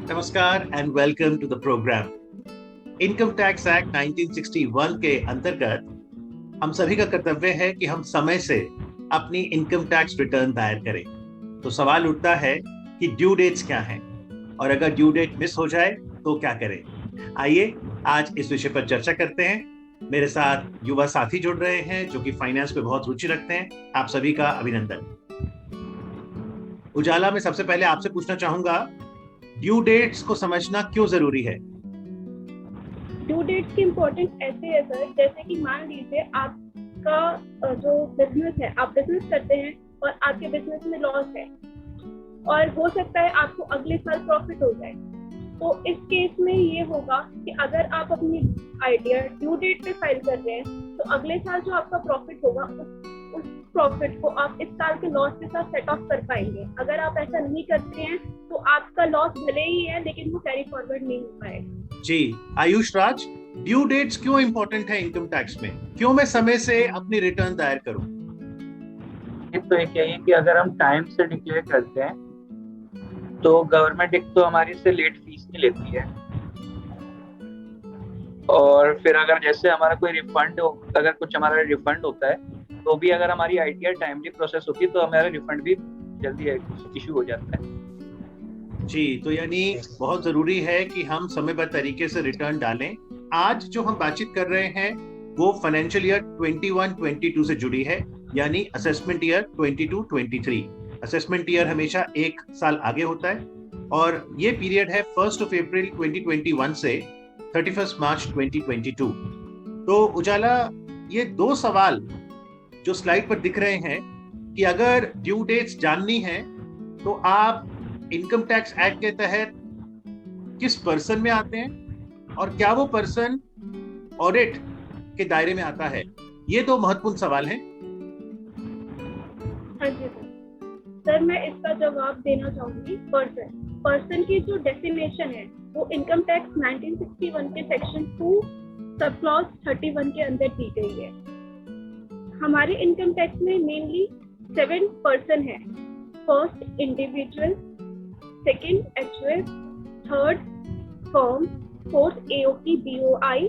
नमस्कार and welcome to the program. Income tax act 1961 के अंतर्गत हम सभी का कर्तव्य है कि हम समय से अपनी इनकम टैक्स रिटर्न दायर करें। तो सवाल उठता है कि ड्यू डेट्स क्या हैं और अगर ड्यू डेट मिस हो जाए तो क्या करें। आइए आज इस विषय पर चर्चा करते हैं। मेरे साथ युवा साथी जुड़ रहे हैं जो कि फाइनेंस में बहुत रुचि रखते हैं। आप सभी का अभिनंदन। उजाला, मैं सबसे पहले आपसे पूछना चाहूंगा, ड्यू डेट्स को समझना क्यों जरूरी है? ड्यू डेट्स की इम्पोर्टेंस ऐसे है सर, जैसे कि मान लीजिए आपका जो बिजनेस है, आप बिजनेस करते हैं और आपके बिजनेस में लॉस है और हो सकता है आपको अगले साल प्रॉफिट हो जाए। तो इस केस में ये होगा कि अगर आप अपनी आइडिया ड्यू डेट पे फाइल कर रहे हैं तो अगले साल जो आपका प्रॉफिट होगा उस प्रॉफिट को आप इस साल के लॉस के साथ सेट ऑफ कर पाएंगे। अगर आप ऐसा नहीं करते हैं तो आपका लॉस भले ही है लेकिन वो कैरी फॉरवर्ड नहीं हो पाएगा। जी आयुष राज, ड्यू डेट्स क्यों इंपॉर्टेंट है इनकम टैक्स में? क्यों मैं समय से अपनी रिटर्न दायर करूं? तो एक यही है कि अगर हम टाइम से डिक्लेयर करते हैं तो गवर्नमेंट एक तो हमारी से लेट फीस नहीं लेती है, और फिर अगर जैसे हमारा कोई रिफंड हो, अगर कुछ हमारा रिफंड होता है तो भी अगर हमारी आईटीआर टाइमली प्रोसेस होती है तो हमारा रिफंड भी जल्दी इशू हो जाता है। जी, तो यानी बहुत जरूरी है कि हम समयबद्ध तरीके से रिटर्न डालें। आज जो हम बातचीत कर रहे हैं वो फाइनेंशियल ईयर 21-22 से जुड़ी है, यानी असेसमेंट ईयर 22-23। असेसमेंट ईयर हमेशा एक साल आगे होता है और ये पीरियड है 1 अप्रैल 2021 से 31 मार्च 2022। तो उजाला, ये दो सवाल जो स्लाइड पर दिख रहे हैं कि अगर ड्यू डेट्स जाननी है तो आप इनकम टैक्स एक्ट के तहत किस पर्सन में आते हैं और क्या वो पर्सन ऑडिट के दायरे में आता है, ये दो महत्वपूर्ण सवाल हैं। हाँ जी सर, मैं इसका जवाब देना चाहूंगी। पर्सन की जो डेफिनेशन है वो इनकम टैक्स 1961 के सेक्शन 2 सब क्लॉज 31 के अंदर दी गई है। हमारे इनकम टैक्स में मेनली 7 पर्सन है। First individual, second HUF, third firm, fourth AOP BOI,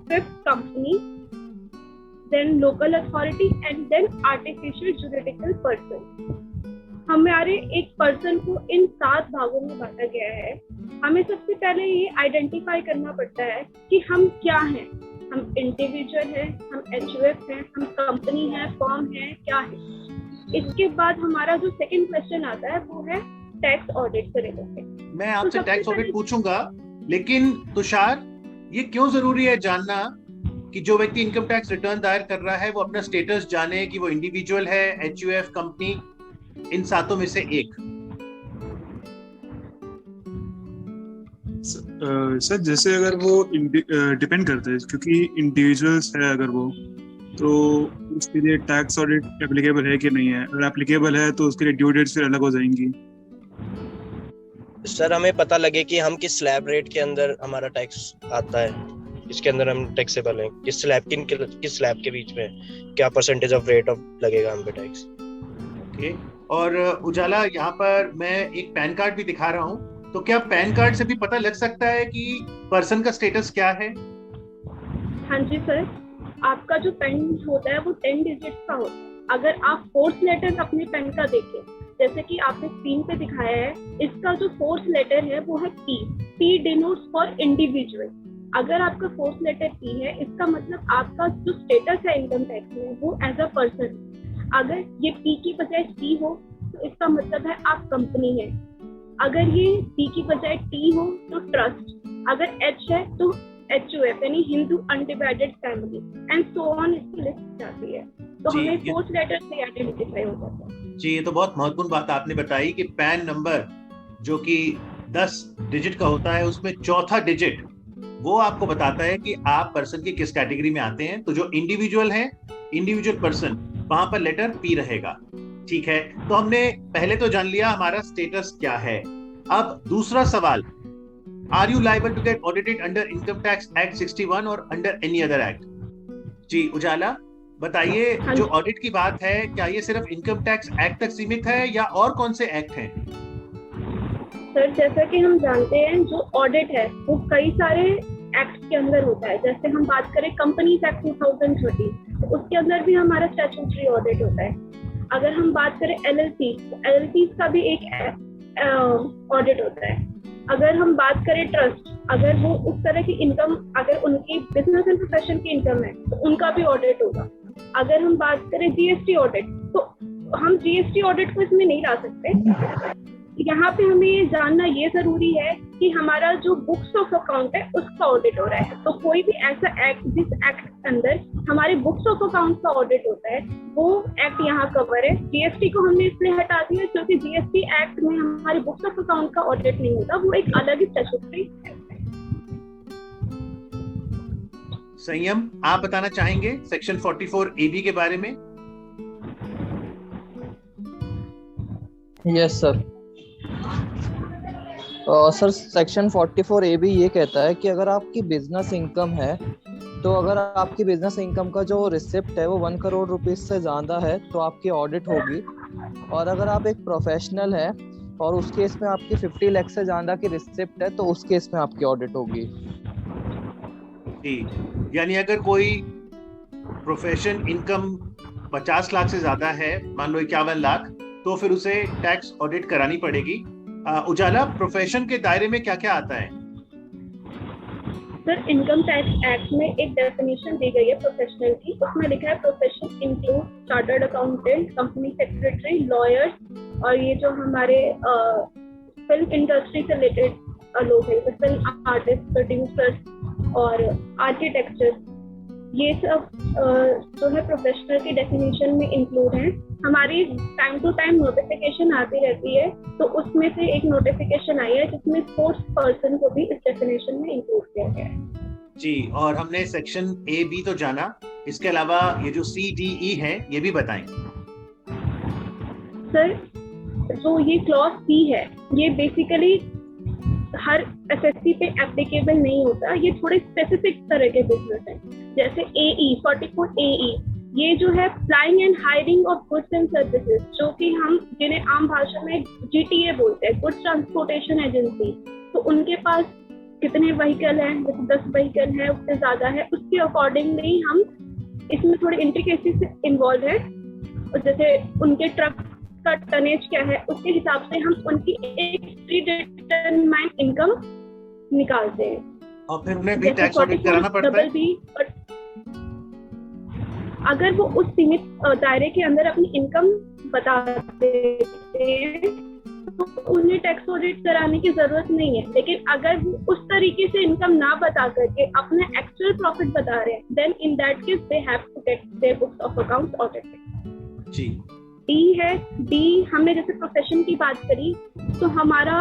fifth company, then local authority and then artificial juridical person. हमारे एक पर्सन को इन 7 भागों में बांटा गया है। हमें सबसे पहले ये आइडेंटिफाई करना पड़ता है कि हम क्या हैं। हम इंडिविजुअल हैं, हम एचयूएफ हैं, हम कंपनी है, फर्म है, क्या है। इसके बाद हमारा जो सेकंड क्वेश्चन आता है वो है टैक्स ऑडिट से रिलेटेड। मैं आपसे टैक्स ऑडिट पूछूंगा, लेकिन तुषार, ये क्यों जरूरी है जानना कि जो व्यक्ति इनकम टैक्स रिटर्न दायर कर रहा है वो अपना स्टेटस जाने कि वो इंडिविजुअल है, एचयूएफ, कंपनी, इन 7 में से एक? सर जैसे अगर वो डिपेंड करता है, क्योंकि इंडिविजुअल्स है अगर वो, तो उसके लिए टैक्स ऑडिट एप्लीकेबल है कि नहीं है। अगर एप्लीकेबल है तो उसके लिए ड्यू डेट्स फिर अलग हो जाएंगी। सर हमें पता लगे कि हम किस स्लैब रेट के अंदर हमारा टैक्स आता है, इसके अंदर हम टैक्सेबल हैं, किस स्लैब के बीच में क्या परसेंटेज ऑफ रेट ऑफ लगेगा हम पे टैक्स। ओके। और उजाला, यहाँ पर मैं एक पैन कार्ड भी दिखा रहा हूँ, तो क्या पैन कार्ड से भी पता लग सकता है कि पर्सन का स्टेटस क्या है? हाँ जी सर, आपका जो पेन होता है वो 10 डिजिट्स का होता है। अगर आप फोर्थ लेटर अपने पेन का देखें, जैसे कि आपने स्क्रीन पे दिखाया है, इसका जो फोर्थ लेटर है वो है P. P denotes for individual. अगर आपका फोर्थ लेटर पी है, इसका मतलब आपका जो स्टेटस है इनकम टैक्स में वो एज अ पर्सन। अगर ये पी की बजाय टी हो तो इसका मतलब है आप कंपनी है। अगर ये पी की बजाय टी हो तो ट्रस्ट। अगर एच है तो एचयूएफ यानी Hindu undivided family and so on, इसकी लिस्ट जाती है। तो हमें फोर्थ लेटर से आइडेंटिफाई हो जाता है। जी, ये तो बहुत महत्वपूर्ण बात आपने बताई कि पैन नंबर जो कि 10 डिजिट का होता है, उसमें चौथा डिजिट वो आपको बताता है कि आप पर्सन की किस कैटेगरी में आते हैं। तो जो इंडिविजुअल है, इंडिविजुअल पर्सन, वहां पर लेटर पी रहेगा। ठीक है, तो हमने पहले तो जान लिया हमारा स्टेटस क्या है। अब दूसरा सवाल, are you liable to get audited under income tax act 61 और अंडर एनी अदर एक्ट? जी उजाला, बताइए, जो ऑडिट की बात है क्या ये सिर्फ इनकम टैक्स एक्ट तक सीमित है या और कौन से एक्ट हैं? सर जैसा कि हम जानते हैं जो ऑडिट है वो कई सारे एक्ट के अंदर होता है। जैसे हम बात करें कंपनीज एक्ट 2013, तो उसके अंदर भी हमारा स्टैट्यूटरी ऑडिट होता है। अगर हम बात करें एलएलसी, तो एलएलसी का भी एक ऑडिट होता है। अगर हम बात करें ट्रस्ट, अगर वो उस तरह की इनकम, अगर उनकी बिजनेस एंड प्रोफेशन की इनकम है तो उनका भी ऑडिट होगा। अगर हम बात करें जीएसटी ऑडिट, तो हम जीएसटी ऑडिट को इसमें नहीं ला सकते। यहाँ पे हमें ये जानना ये जरूरी है कि हमारा जो बुक्स ऑफ अकाउंट है उसका ऑडिट हो रहा है। तो कोई भी ऐसा एक्ट जिस एक्ट के अंदर हमारे बुक्स ऑफ अकाउंट का ऑडिट होता है वो एक्ट यहाँ कवर है। जीएसटी को हमने इसलिए हटा दिया क्योंकि जीएसटी एक्ट में हमारे बुक्स ऑफ अकाउंट का ऑडिट नहीं होता, वो एक अलग ही स्टैट्यूटरी एक्ट है। संयम, आप बताना चाहेंगे सेक्शन 44AB के बारे में? Yes sir. Sir section 44AB ये कहता है कि अगर आपकी बिजनेस इनकम है, तो अगर आपकी बिजनेस इनकम का जो रिसिप्ट है वो 1 करोड़ रुपीस से ज़्यादा है तो आपकी ऑडिट होगी। और अगर आप एक प्रोफेशनल है और उस केस में आपकी 50 लाख से ज़्यादा की रिसिप्ट है तो उस केस में आपकी ऑडिट होगी। जी, यानी अगर कोई प्रोफेशन इनकम 50 लाख से ज्यादा है, मान लो 51 लाख, तो फिर उसे टैक्स ऑडिट करानी पड़ेगी। उजाला, प्रोफेशन के दायरे में क्या क्या आता है? सर इनकम टैक्स एक्ट में एक डेफिनेशन दी गई है प्रोफेशनल की। उसमें लिखा है profession include chartered accountant, company secretary, lawyers और ये जो हमारे फिल्म इंडस्ट्री से रिलेटेड लोग हैं, फिल्म आर्टिस्ट, प्रोड्यूसर्स और आर्किटेक्चर, ये सब जो है प्रोफेशनल की डेफिनेशन में इंक्लूड हैं। हमारी टाइम टू टाइम नोटिफिकेशन आती रहती है, तो उसमें से एक नोटिफिकेशन आई है जिसमें स्पोर्ट्स पर्सन को भी इस डेफिनेशन में इंक्लूड किया गया है। जी, और हमने सेक्शन ए बी तो जाना, इसके अलावा ये जो CDE है ये भी बताएं। सर जो ये क्लॉज सी है ये बेसिकली हर एसएससी पे एप्लीकेबल नहीं होता, ये थोड़े स्पेसिफिक तरह के बिजनेस हैं। जैसे AE 44 AE ये जो है flying and hiring of goods and services, जो कि हम जिन्हें आम भाषा में GTA बोलते हैं, गुड्स ट्रांसपोर्टेशन एजेंसी, तो उनके पास कितने व्हीकल हैं, जैसे 10 व्हीकल है, उससे ज्यादा है, उसके अकॉर्डिंगली हम इसमें थोड़ी इंट्रिकेसी से इन्वॉल्व है। जैसे उनके ट्रक का टनेज क्या है उसके हिसाब से हम उनकी एक प्रीडिटरमाइंड इनकम निकालते हैं और फिर उन्हें भी टैक्स ऑडिट कराना पड़ता है। अगर वो उस सीमित दायरे के अंदर अपनी इनकम बता देते हैं तो उन्हें टैक्स ऑडिट कराने की जरूरत नहीं है। लेकिन अगर वो उस तरीके से इनकम ना बता करके अपना एक्चुअल प्रॉफिट बता रहे हैं, then in that case they have to get their books of accounts audited. जी। डी है, डी हमने जैसे प्रोफेशन की बात करी तो हमारा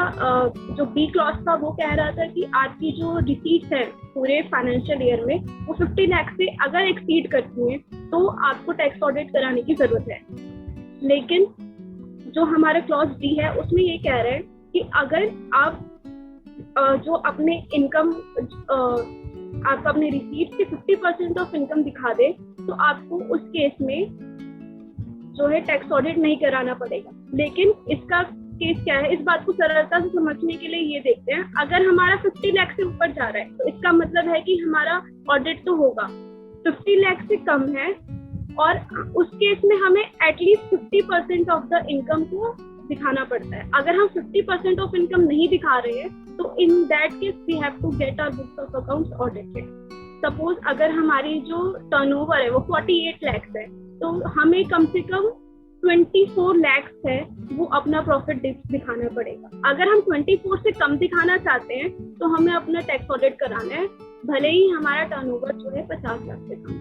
जो बी क्लॉज था वो कह रहा था कि आपकी जो रिसीट्स है पूरे फाइनेंशियल ईयर में वो 50 लाख से अगर एक्सीड करती हैं तो आपको टैक्स ऑडिट कराने की जरूरत है। लेकिन जो हमारा क्लॉज डी है उसमें ये कह रहे हैं कि अगर आप जो अपने इनकम आप अपने रिसीट्स के 50% ऑफ इनकम दिखा दे तो आपको उस केस में जो है टैक्स ऑडिट नहीं कराना पड़ेगा। लेकिन इसका केस क्या है, इस बात को सरलता से समझने के लिए ये देखते हैं, अगर हमारा 50 लाख से ऊपर जा रहा है तो इसका मतलब है कि हमारा ऑडिट तो होगा। 50 लाख से कम है और उस केस में हमें एटलीस्ट 50% ऑफ द इनकम को दिखाना पड़ता है। अगर हम 50% ऑफ इनकम नहीं दिखा रहे हैं तो in that case we have to get our books of accounts audited. Suppose अगर हमारी जो टर्नओवर है वो 48 लाख है तो हमें कम से कम 24 लाख है वो अपना प्रॉफिट दिखाना पड़ेगा। अगर हम 24 से कम दिखाना चाहते हैं तो हमें अपना टैक्स ऑडिट कराना है, भले ही हमारा टर्नओवर जो है 50 लाख से कम।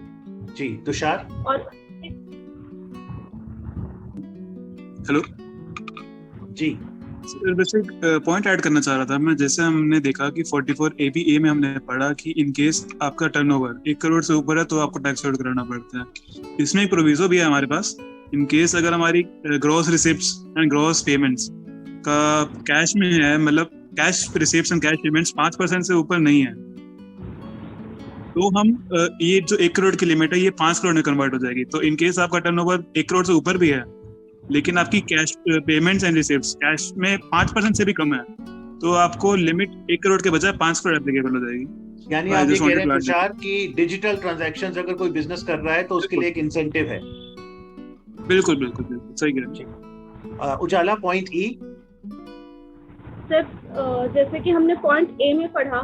जी, तुषार। और हेलो जी सर, वैसे पॉइंट ऐड करना चाह रहा था मैं। जैसे हमने देखा कि 44AB में हमने पढ़ा कि इन केस आपका टर्नओवर 1 करोड़ से ऊपर है तो आपको टैक्स ऑडिट कराना पड़ता है। इसमें एक प्रोविजो भी है हमारे पास, इन केस अगर हमारी gross receipts and gross payments का कैश में है, मतलब cash receipts and cash payments 5% से ऊपर नहीं है, तो हम ये जो 1 करोड़ की लिमिट है ये 5 करोड़ में कन्वर्ट हो जाएगी। तो इन केस आपका टर्नओवर 1 करोड़ से ऊपर भी है लेकिन आपकी cash payments and receipts cash में 5% से भी कम है तो आपको लिमिट 1 करोड़ के बजाय 5 करोड़ एप्लीकेबल हो जाएगी। यानी I आप ये just कह रहे wanted हैं to add तुषार कि डिजिटल ट्रांजैक्शंस अगर कोई बिजनेस कर रहा है तो उसके लिए एक इंसेंटिव है। बिल्कुल बिल्कुल बिल्कुल सही कह रहे हैं। उजाला पॉइंट ई। सर जैसे कि हमने पॉइंट ए में पढ़ा,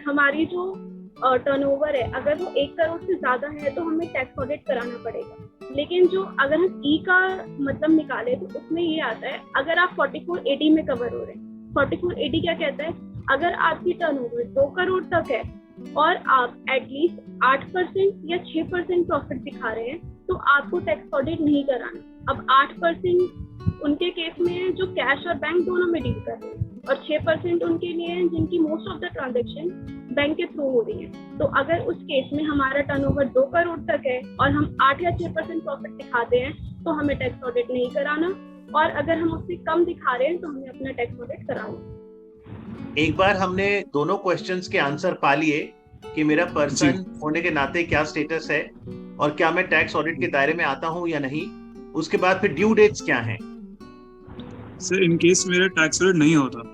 हमारी जो टर्नओवर है अगर वो 1 करोड़ से ज्यादा है तो हमें टैक्स ऑडिट कराना पड़ेगा। लेकिन जो अगर हम ई का मतलब निकाले तो उसमें ये आता है अगर आप 4480 में कवर हो रहे हैं। 4480 क्या कहता है, अगर आपकी टर्नओवर 2 करोड़ तक है और आप एटलीस्ट 8% या 6% प्रॉफिट दिखा रहे हैं तो आपको टैक्स ऑडिट नहीं कराना। अब 8% उनके केस में है जो कैश और बैंक दोनों में डील कर रहे हैं, और 6% उनके लिए है जिनकी most of the transaction bank के थ्रू हो रही है। तो अगर उस केस में हमारा टर्नओवर 2 करोड़ तक है और हम 8 या 6% प्रॉफिट दिखाते हैं तो हमें टैक्स ऑडिट नहीं कराना, और अगर हम उससे कम दिखा रहे हैं तो हमें अपना टैक्स ऑडिट कराना। एक बार हमने दोनों क्वेश्चंस के आंसर पा लिए कि मेरा पर्सन होने के नाते क्या स्टेटस है और क्या मैं टैक्स ऑडिट के दायरे में आता हूं या नहीं। उसके बाद फिर ड्यू डेट्स क्या हैं? सर इन केस मेरा टैक्स ऑडिट नहीं होता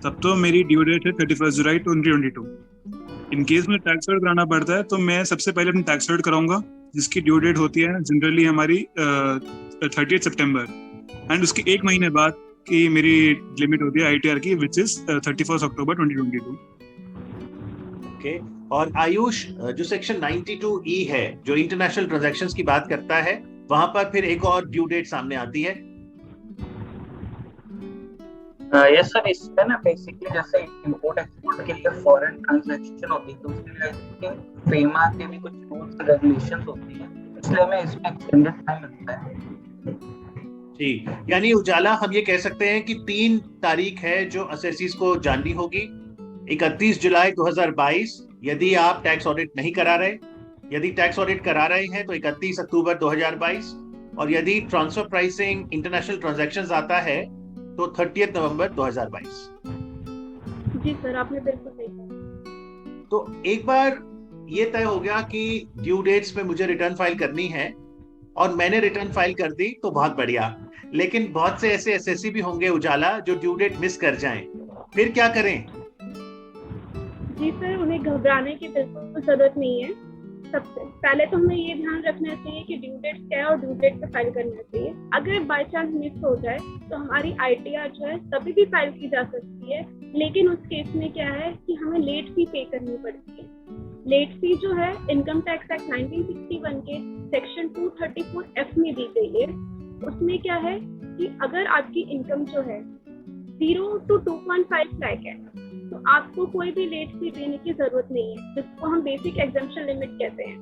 तब तो मेरी ड्यू डेट है 31 जुलाई 2022। इन केस में टैक्स ऑडिट कराना पड़ता है तो मैं सबसे पहले अपनी टैक्स ऑडिट कराऊंगा जिसकी ड्यू डेट होती है जनरली हमारी 30 सितंबर, एंड उसके 1 महीने बाद की मेरी लिमिट होती है ITR की विच इज 31 अक्टूबर 2022। ओके। और आयुष, जो सेक्शन 92E है जो इंटरनेशनल ट्रांजैक्शंस की बात करता है, वहां पर फिर एक और ड्यू डेट सामने आती है। यस सर, इसमें ना बेसिकली जैसे इंपोर्ट एक्सपोर्ट के लिए फॉरेन ट्रांजैक्शन होती है तो उसके लिए फेमा के भी कुछ रूल्स रेगुलेशंस होती हैं, इसलिए हमें इसमें एक्सटेंडेड टाइम लगता है। जी, यानी उजाला हम ये कह सकते हैं कि 3 तारीख है जो असेसीज को जाननी होगी। 31 जुलाई 2022 यदि आप टैक्स ऑडिट नहीं करा रहे, यदि टैक्स ऑडिट करा रहे हैं तो 31 अक्टूबर 2022, और यदि ट्रांसफर प्राइसिंग इंटरनेशनल ट्रांजैक्शंस आता है तो 30 नवंबर 2022। जी सर, आपने बिल्कुल सही कहा। तो एक बार ये तय हो गया कि ड्यू डेट्स पे मुझे रिटर्न फाइल करनी है और मैंने रिटर्न फाइल कर दी तो बहुत बढ़िया, लेकिन बहुत से ऐसे एसएससी भी होंगे उजाला जो ड्यू डेट मिस कर जाएं, फिर क्या करें? जी सर, उन्हें घबराने की बिल्कुल जरूरत नहीं है। सबसे पहले तो हमें ये ध्यान रखना चाहिए कि ड्यू डेट क्या है और ड्यू डेट पे फाइल करना चाहिए। अगर बाय चांस मिस हो जाए तो हमारी ITR जो है तभी भी फाइल की जा सकती है, लेकिन उस केस में क्या है कि हमें लेट फी पे करनी पड़ती है। लेट फी जो है इनकम टैक्स एक्ट 1961 के सेक्शन 234F में दी गई है। उसमें क्या है कि अगर आपकी इनकम जो है 0 to 2.5 लाख है तो आपको कोई भी लेट फी देने की जरूरत नहीं है, जिसको हम बेसिक एग्जम्पशन लिमिट कहते हैं।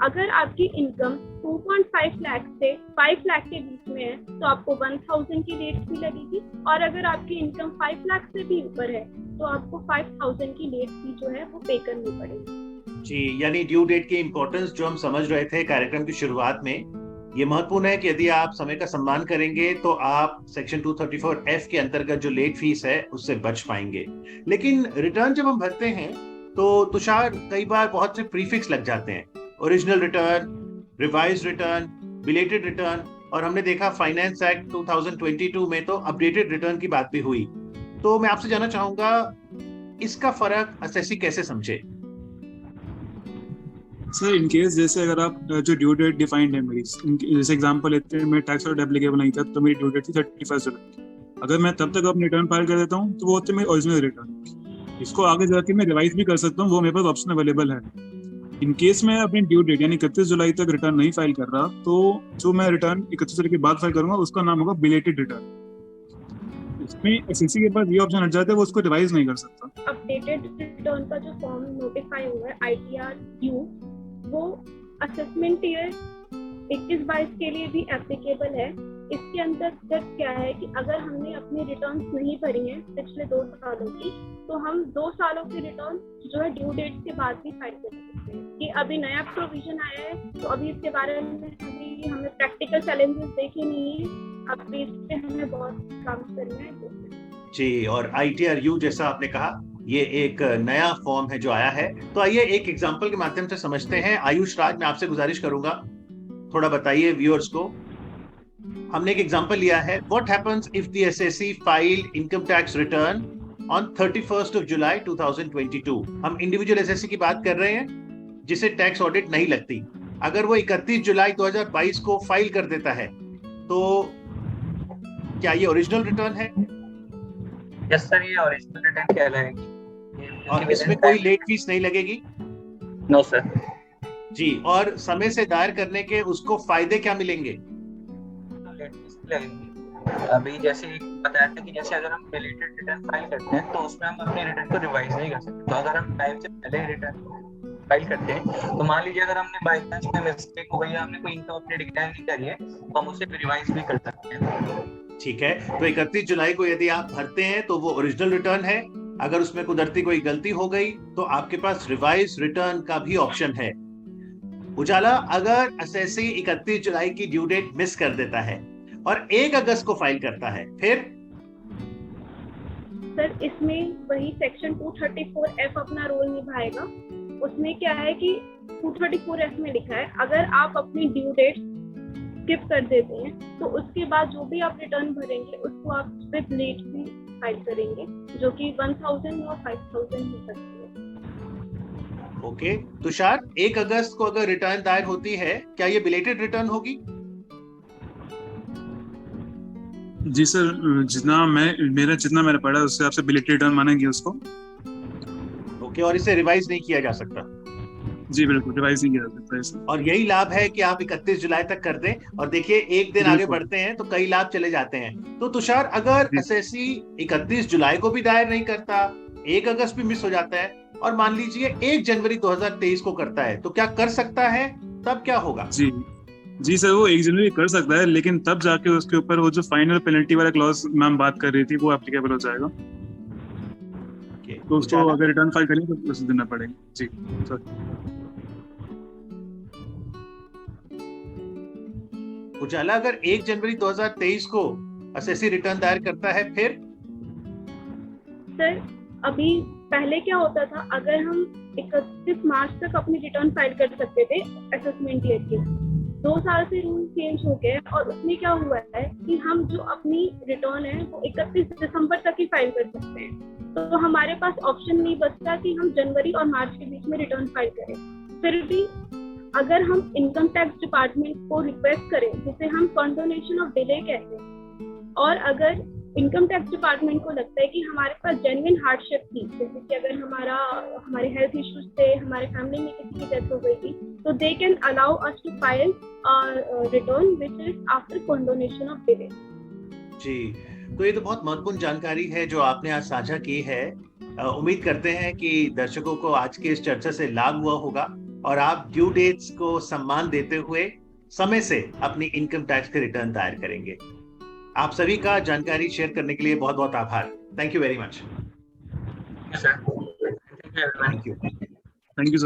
अगर आपकी इनकम 2.5 लाख से 5 लाख के बीच में है तो आपको 1000 की लेट फी लगेगी, और अगर आपकी इनकम 5 लाख से भी ऊपर है तो आपको 5000 की लेट फी जो है वो पे करनी पड़ेगी। जी, यानी ड्यू डेट की इंपॉर्टेंस जो हम समझ रहे थे कार्यक्रम की शुरुआत में, ये महत्वपूर्ण है कि यदि आप समय का सम्मान करेंगे तो आप सेक्शन 234F के अंतर्गत जो लेट फीस है उससे बच पाएंगे। लेकिन रिटर्न जब हम भरते हैं तो तुषार कई बार बहुत से प्रीफिक्स लग जाते हैं, original return, revise return, belated return, और हमने देखा फाइनेंस एक्ट 2022 में तो अपडेटेड रिटर्न की बात भी हुई। तो मैं आपसे जानना चाहूंगा इसका फर्क असेसी कैसे समझे? सर इन केस जैसे अगर आप जो ड्यू डेट डिफाइंड है मेरी, जैसे एग्जांपल लेते हैं मैं टैक्स ऑडिट एप्लीकेबल नहीं था तो मेरी ड्यू डेट थी 31 जुलाई। अगर मैं तब तक अपनी रिटर्न फाइल कर देता हूँ तो वो होते मेरी ओरिजिनल रिटर्न। इसको आगे जाके मैं रिवाइज भी कर सकता हूँ, वो मेरे पास ऑप्शन अवेलेबल है। इन केस मैं अपनी ड्यू डेट यानी 31 जुलाई तक रिटर्न नहीं फाइल कर रहा तो जो मैं रिटर्न 31 जुलाई के बाद फाइल करूंगा उसका नाम होगा बिलेटेड रिटर्न। इसमें एसएससी के पास ये ऑप्शन हट जाता है, वो उसको रिवाइज नहीं कर सकता। अपडेटेड रिटर्न का जो फॉर्म नोटिफाई हुआ है ITR-U, वो असेसमेंट ईयर 21-22 के लिए भी एप्लीकेबल है। इसके अंतर्गत क्या है कि अगर हमने अपनी रिटर्न्स नहीं भरी हैं पिछले 2 सालों की तो हम 2 सालों की रिटर्न जो है ड्यू डेट के बाद भी फाइल कर सकते हैं। ये अभी नया प्रोविजन आया है तो अभी इसके बारे में अभी हमें प्रैक्टिकल चैलेंजेस देखे नहीं है, अभी इस पे हमें बहुत काम करना है। जी, और ITR-U जैसा आपने कहा ये एक नया फॉर्म है जो आया है। तो आइए एक एग्जांपल के माध्यम से समझते हैं। आयुष राज, मैं आपसे गुजारिश करूंगा थोड़ा बताइए व्यूअर्स को। हमने एक एग्जांपल लिया है, what happens if the assessee filed income tax return on 31st of July 2022। हम इंडिविजुअल एसएससी की बात कर रहे हैं जिसे टैक्स ऑडिट नहीं लगती। अगर वो 31 जुलाई 2022 को फाइल कर देता है तो क्या ये ओरिजिनल रिटर्न है? यस सर, ये ओरिजिनल रिटर्न कहलाएगी और इसमें कोई लेट फीस नहीं लगेगी? नो सर जी। और समय से दायर करने के उसको फायदे क्या मिलेंगे? अभी जैसे बताया था कि जैसे अगर हम रिलेटेड रिटर्न फाइल करते हैं तो उसमें हम अपने रिटर्न को रिवाइज नहीं कर सकते। तो अगर हम टाइम से पहले रिटर्न फाइल करते हैं तो मान लीजिए अगर हमने बाई चांस में मिस्टेक हो गई या हमने कोई इनकम अपनी डिक्लेयर नहीं करी है तो हम उसे रिवाइज भी कर सकते हैं। ठीक है, तो 31 जुलाई को यदि आप भरते हैं तो वो ओरिजिनल रिटर्न है। अगर उसमें कुदरती कोई गलती हो गई तो आपके पास रिवाइज रिटर्न का भी ऑप्शन है। उजाला, अगर एसएससी 31 जुलाई की ड्यू डेट मिस कर देता है और 1 अगस्त को फाइल करता है, फिर? सर इसमें वही सेक्शन 234F अपना रोल निभाएगा। उसमें क्या है कि 234F में लिखा है अगर आप अपनी ड्यू डेट स्किप कर देते हैं तो उसके बाद जो भी आप रिटर्न भरेंगे उसको आप विद लेट फी फाइल करेंगे, जो कि 1000 और 5000 हो सकती है। ओके तुषार, 1 अगस्त को अगर रिटर्न दायर होती है, क्या ये बिलेटेड रिटर्न होगी? जी सर, जितना मैंने पढ़ा उससे आपसे बिलेटेड रिटर्न मानेंगे उसको। ओके, और इसे रिवाइज नहीं किया जा सकता? जी बिल्कुल, रिवाइज नहीं किया जा सकता इसे। और यही लाभ है कि आप 31 जुलाई तक कर दें। और देखिए, एक दिन आगे बढ़ते हैं तो कई लाभ चले जाते हैं। तो तुषार, अगर एसएससी 31 जुलाई को भी दायर नहीं करता, 1 अगस्त भी मिस हो जाता है और मान लीजिए 1 जनवरी 2023 को करता है, तो क्या कर सकता है? तब क्या होगा? जी सर, वो 1 जनवरी कर सकता है, लेकिन तब जाके उसके ऊपर वो जो फाइनल पेनल्टी वाला क्लॉज मैम बात कर रही थी वो एप्लीकेबल हो जाएगा। तो उसको अगर रिटर्न फाइल करेंगे तो उसे देना पड़ेगा। जी सर। उजाला, अगर 1 जनवरी 2023 को एसएससी रिटर्न दायर करता है, फिर? सर अभी पहले क्या होता था, अगर हम 31 मार्च तक अपनी रिटर्न फाइल कर सकते थे असेसमेंट ईयर के, 2 साल से रूल चेंज हो गए और उसमें क्या हुआ है कि हम जो अपनी रिटर्न है वो 31 दिसंबर तक ही फाइल कर सकते हैं। तो हमारे पास ऑप्शन नहीं बचता कि हम जनवरी और मार्च के बीच में रिटर्न फाइल करें। फिर भी अगर हम इनकम टैक्स डिपार्टमेंट को रिक्वेस्ट करें, जिसे हम कंडोनेशन ऑफ डिले कहते हैं, और अगर इनकम टैक्स डिपार्टमेंट को लगता है कि हमारे पास जेन्युइन हार्डशिप थी, जैसे कि अगर हमारे हेल्थ इश्यूज थे, हमारे फैमिली में किसी की डेथ हो गई थी, तो they can allow us to file return which is after condonation of delay. जी, तो ये तो बहुत महत्वपूर्ण जानकारी है जो आपने आज साझा की है। उम्मीद करते हैं कि दर्शकों को आज के इस चर्चा से लाभ हुआ होगा और आप ड्यू डेट्स को सम्मान देते हुए समय से अपनी इनकम टैक्स के रिटर्न दायर करेंगे। आप सभी का जानकारी शेयर करने के लिए बहुत बहुत आभार। Thank you very much. Thank you. Thank you sir.